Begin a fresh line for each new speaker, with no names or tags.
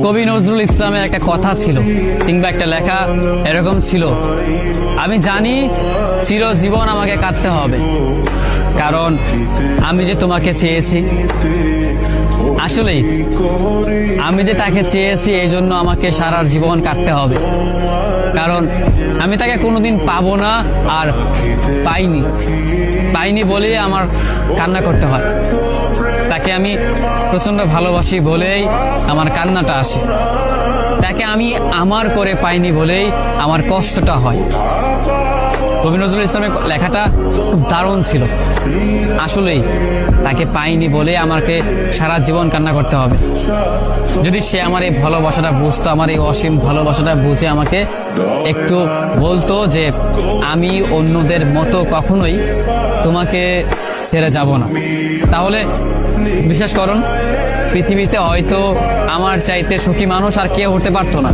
কবি নজরুল ইসলামের একটা কথা ছিল কিংবা একটা লেখা এরকম ছিল, আমি জানি চিরজীবন আমাকে কাটতে হবে, কারণ আমি যে তোমাকে চেয়েছি। আসলেই আমি যে তাকে চেয়েছি এই জন্য আমাকে সারা জীবন কাটতে হবে, কারণ আমি তাকে কোনোদিন পাবো না, আর পাইনি বলেই আমার কান্না করতে হয়। তাকে আমি প্রচন্ড ভালোবাসি বলেই আমার কান্নাটা আসে, তাকে আমি আমার করে পাইনি বলেই আমার কষ্টটা হয়। কবি নজরুল ইসলামের লেখাটা খুব দারুণ ছিল। আসলেই তাকে পাইনি বলে আমাকে সারা জীবন কান্না করতে হবে। যদি সে আমার এই ভালোবাসাটা বুঝতো, আমার এই অসীম ভালোবাসাটা বুঝে আমাকে একটু বলতো যে আমি অন্যদের মতো কখনোই তোমাকে ছেড়ে যাব না, তাহলে বিশ্বাস করুন পৃথিবীতে হয়তো আমার চাইতে সুখী মানুষ আর কেউ হতে পারতো না।